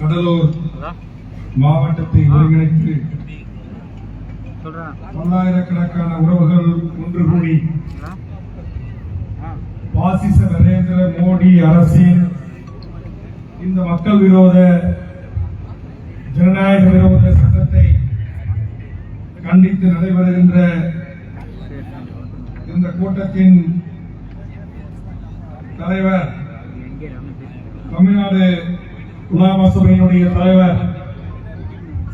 கடலூர் மாவட்டத்தை ஒருங்கிணைத்து பல்லாயிரக்கணக்கான உறவுகள் ஒன்று கூடி பாசிச நரேந்திர மோடி அரசின் இந்த மக்கள் விரோத ஜனநாயக விரோத சட்டத்தை கண்டித்து நடைபெறுகின்ற இந்த கூட்டத்தின் தலைவர் தமிழ்நாடு உலமா சபையினுடைய தலைவர்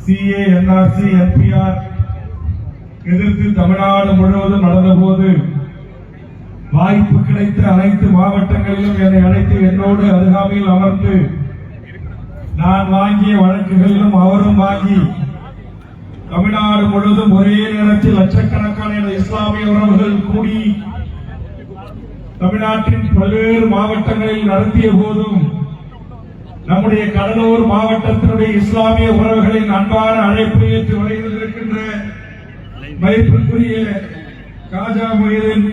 CA NRC NPR எதிர்த்து தமிழ்நாடு முழுவதும் நடந்தபோது வாய்ப்பு கிடைத்த அனைத்து மாவட்டங்களிலும் என்னை அழைத்து என்னோடு அருகாமையில் அமர்ந்து நான் வாங்கிய வழக்குகளிலும் அவரும் வாங்கி தமிழ்நாடு முழுவதும் ஒரே நேரத்தில் லட்சக்கணக்கான இஸ்லாமிய உறவுகள் கூடி தமிழ்நாட்டின் பல்வேறு மாவட்டங்களில் நடத்திய போதும் நம்முடைய கடலூர் மாவட்டத்தினுடைய இஸ்லாமிய உறவுகளின் அன்பான அழைப்பு ஏற்று வருகின்ற மதிப்பிற்குரிய காஜா மொய்தீன்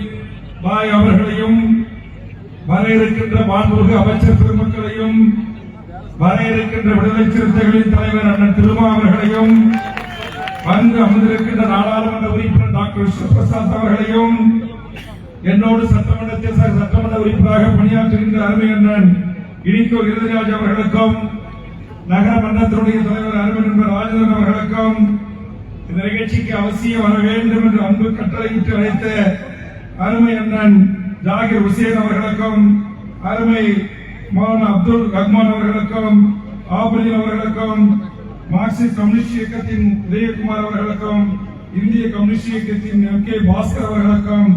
பாய் அவர்களையும் வர இருக்கின்ற மாண்புமிகு அமைச்சர் பெருமக்களையும் வர இருக்கின்ற விடுதலை சிறுத்தைகளின் தலைவர் அண்ணன் திருமா அவர்களையும் வந்து அமர்ந்திருக்கின்ற நாடாளுமன்ற உறுப்பினர் டாக்டர் விஸ்வபிரசாத் அவர்களையும் என்னோடு சட்டமன்றத்தில் சட்டமன்ற உறுப்பினராக பணியாற்றுகின்ற அருமை அண்ணன் இனிக்கோ இருதராஜ் அவர்களுக்கும் நகர மன்றத்தினுடைய தலைவர் அருமை நண்பர் ராஜேந்திரன் அவர்களுக்கும் இந்த நிகழ்ச்சிக்கு அவசியம் வர வேண்டும் என்று அன்பு கட்டளையிட்டு அழைத்த அருமை அண்ணன் ஜாகிர் ஹுசேன் அவர்களுக்கும் அருமை மௌலானா அப்துல் ரஹ்மான் அவர்களுக்கும் ஆபலின் அவர்களுக்கும் மார்க்சிஸ்ட் கம்யூனிஸ்ட் இயக்கத்தின் உதயகுமார் அவர்களுக்கும் இந்திய கம்யூனிஸ்ட் இயக்கத்தின் MK பாஸ்கர் அவர்களுக்கும்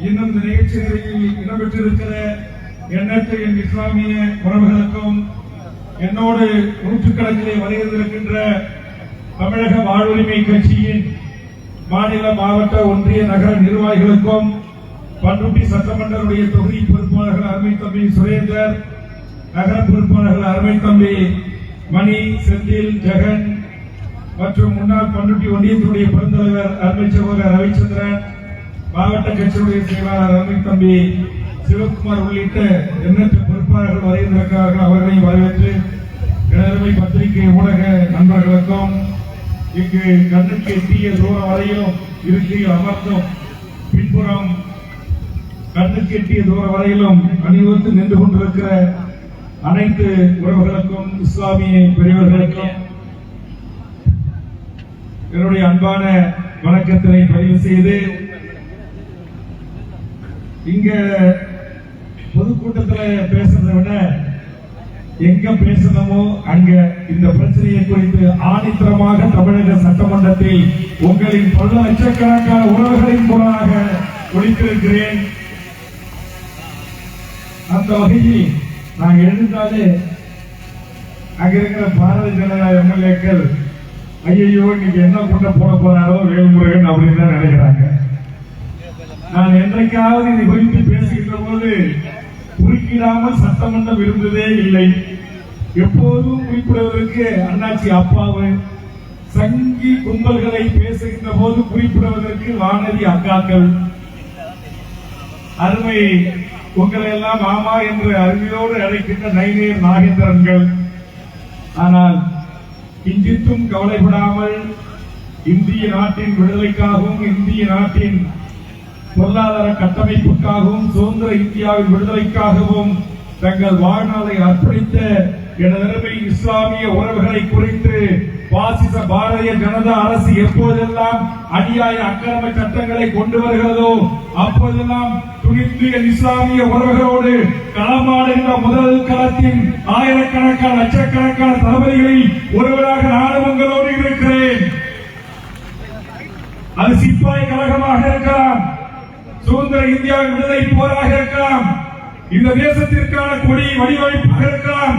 இன்னும் இந்த நிகழ்ச்சிகளில் இடம்பெற்றிருக்கிற எண்ணற்ற என் இஸ்லாமிய உறவுகளுக்கும் என்னோடு நூற்றுக்கணக்கிலே வருகின்ற தமிழக வாழ்வுரிமை கட்சியின் மாநில மாவட்ட ஒன்றிய நகர நிர்வாகிகளுக்கும் பண்ருட்டி சட்டமன்றத்துடைய தொகுதி பொறுப்பாளர்கள் அருமை தம்பி சுரேந்தர், நகர பொறுப்பாளர்கள் அருமை தம்பி மணி, செந்தில், ஜெகன் மற்றும் முன்னாள் பண்ருட்டி ஒன்றியத்தினுடைய பெருந்தலைவர் அருமை சகோதரர் ரவிச்சந்திரன், மாவட்ட கட்சியுடைய செயலாளர் அருமை தம்பி சிவகுமார் உள்ளிட்ட எண்ணற்ற பொறுப்பாளர்கள் வருகின்றனர். அவர்களையும் வரவேற்று எனதருமை பத்திரிகை ஊடக நண்பர்களுக்கும் இங்கு கண்ணுக்கு எட்டிய தூரம் வரையிலும் இருக்கையில் அமர்ந்தும் பின்புறம் கண்ணுக்கு எட்டிய தூரம் வரையிலும் அணிவகுத்து நின்று கொண்டிருக்கிற அனைத்து உறவுகளுக்கும் இஸ்லாமிய பெரியவர்களுக்கும் என்னுடைய அன்பான வணக்கத்தினை பதிவு செய்து இங்க பொதுக்கூட்டத்தில் பேசுறதை விட எங்க பேசணுமோ அங்க இந்த பிரச்சனையை குறித்து ஆணித்தரமாக தமிழக சட்டமன்றத்தில் உங்களின் பல லட்சக்கணக்கான உறவுகளின் மூலமாக ஒழித்திருக்கிறேன். அந்த வகையில் நான் எழுந்தாலே அங்க இருக்கிற பாரதிய ஜனதா MLAக்கள் ஐயோ இன்னைக்கு என்ன கூட்ட போட போறாரோ வேல்முருகன் அப்படின்னு தான் நினைக்கிறாங்க. நான் என்றைக்காவது இதை குறித்து பேசுகின்ற போது குறுக்கிடாமல் சட்டமன்றம் இருந்ததே இல்லை. எப்போதும் குறிப்பிடுவதற்கு அண்ணாச்சி அப்பாவு, சங்கி கும்பல்களை பேசுகின்ற போது குறிப்பிடுவதற்கு வானதி அக்காக்கள், அருமை உங்களை எல்லாம் மாமா என்று அருமையோடு அழைக்கின்ற நைநேர் நாகேந்திரன்கள். ஆனால் கிஞ்சித்தும் கவலைப்படாமல் இந்திய நாட்டின் விடுதலைக்காகவும் இந்திய நாட்டின் பொருளாதார கட்டமைப்புக்காகவும் சுதந்திர இந்தியாவின் விடுதலைக்காகவும் தங்கள் வாழ்நாளை அர்ப்பணித்த எனதருமை இஸ்லாமிய உறவுகளை குறித்து பாசிச பாரதிய ஜனதா அரசு எப்போதெல்லாம் அநியாய அக்கிரம சட்டங்களை கொண்டு வருகிறதோ அப்போதெல்லாம் துணிந்து என் இஸ்லாமிய உறவுகளோடு களமாடுகின்ற முதல் களத்தின் ஆயிரக்கணக்கான லட்சக்கணக்கான தளபதிகளில் ஒருவராக நானும் உங்களோடு இருக்கிறேன். அது சிப்பாய் கழகமாக இருக்கலாம், சுதந்திர இந்தியாவின் விடுதலை போராக இருக்கலாம், இந்த தேசத்திற்கான கொடி வடிவமைப்பாக இருக்கலாம்.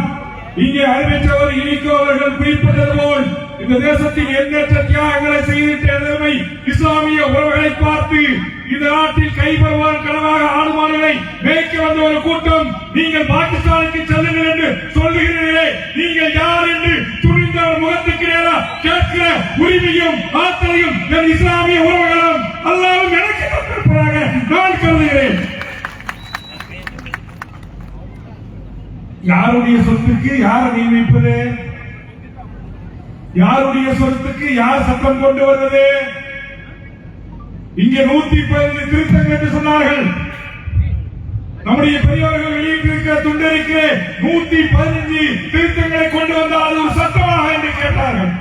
இங்கே அறிவித்தவர் இனிக்கோ அவர்கள் குறிப்பிட்டது போல் இந்த தேசத்தில் எண்ணற்ற தியாகங்களை செய்திருந்த இஸ்லாமிய உறவுகளை பார்த்து இந்த நாட்டில் கைபெறுவார் கனவாக ஆளுமானவர்களை மேய்க்க வந்த ஒரு கூட்டம் நீங்கள் பாகிஸ்தானுக்கு செல்லுங்கள் என்று சொல்லுகிறீர்களே, நீங்கள் யார் என்று துணிந்தவர் முகத்துக்கு நேராக கேட்கிற உரிமையும் ஆற்றலையும் என் இஸ்லாமிய உறவுகளும் அல்லாவும் எனக்கு தந்திருப்பதாக நான் கருதுகிறேன். யாருடைய சொத்துக்கு யாரை நியமிப்பது? யாருடைய சொத்துக்கு யார் சட்டம் கொண்டு வந்தது? இங்கே 115 திருத்தங்கள் என்று சொன்னார்கள். நம்முடைய பெரியவர்கள் வெளியிட்டிருக்கிற துண்டறிக்கை 115 திருத்தங்களை கொண்டு வந்தால் அது ஒரு சட்டமாக என்று கேட்டார்கள்.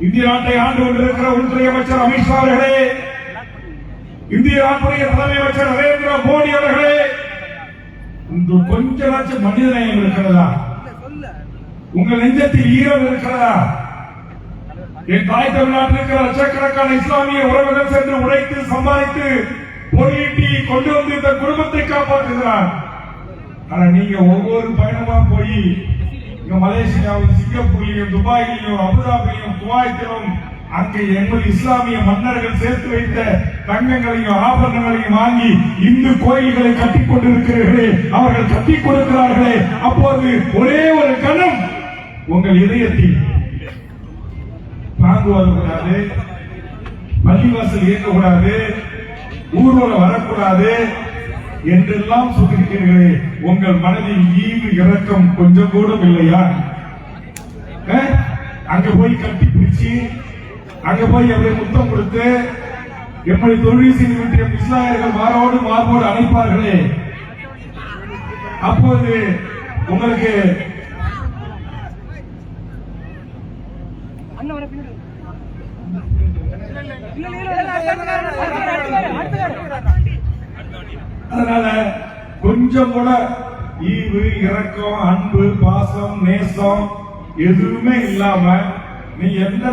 இந்திய நாட்டை ஆண்டு கொண்டிருக்கிற உள்துறை அமைச்சர் அமித்ஷா அவர்களே, இந்திய நாட்டுடைய தலைமை அமைச்சர் நரேந்திர மோடி அவர்களே, கொஞ்சம் மனிதநேயம் இருக்கிறதா? உங்கள் நெஞ்சத்தில் ஈரம் இருக்கிறதா? என் தாய் தமிழ்நாட்டில் இருக்கிற லட்சக்கணக்கான இஸ்லாமிய உறவுகள் சென்று உழைத்து சம்பாதித்து பொருளீட்டி கொண்டு வந்து இந்த குடும்பத்தை காப்பாற்றுகிறார். ஆனா நீங்க ஒவ்வொரு பயணமா போய் மலேசியாவும் சிங்கப்பூர்லையும் துபாயிலையும் அபுதாபிலையும் குவைத்திலும் அங்கே எங்கள் இஸ்லாமிய மன்னர்கள் சேர்த்து வைத்த தங்கங்களையும் ஆபரணங்களையும் வாங்கி இந்து கோயில்களை கட்டிக் கொண்டிருக்கிறீர்களே, அவர்கள் கட்டிக் கொடுக்கிறார்களே, அப்போது ஒரே ஒரு கணம் உங்கள் இதயத்தில் பாங்கு வரக்கூடாது, பள்ளிவாசல் இயக்கக்கூடாது, ஊர்வலம் வரக்கூடாது என்றெல்லாம் சொல்லியிருக்கிறீர்களே, உங்கள் மனதில் ஈவு இரக்கம் கொஞ்சம் கூட இல்லையா? அங்க போய் கட்டி பிடிச்சு, அங்க போய் அவரை முத்தம் கொடுத்து எப்படி தொழில் செய்து விட்டு இஸ்லாமியர்கள் மாறோடு மார்போடு அழைப்பார்களே, அப்போது உங்களுக்கு அதனால கொஞ்சம் கூட ஈவு இரக்கம் அன்பு பாசம் நேசம் எதுவுமே இல்லாம நீ எந்த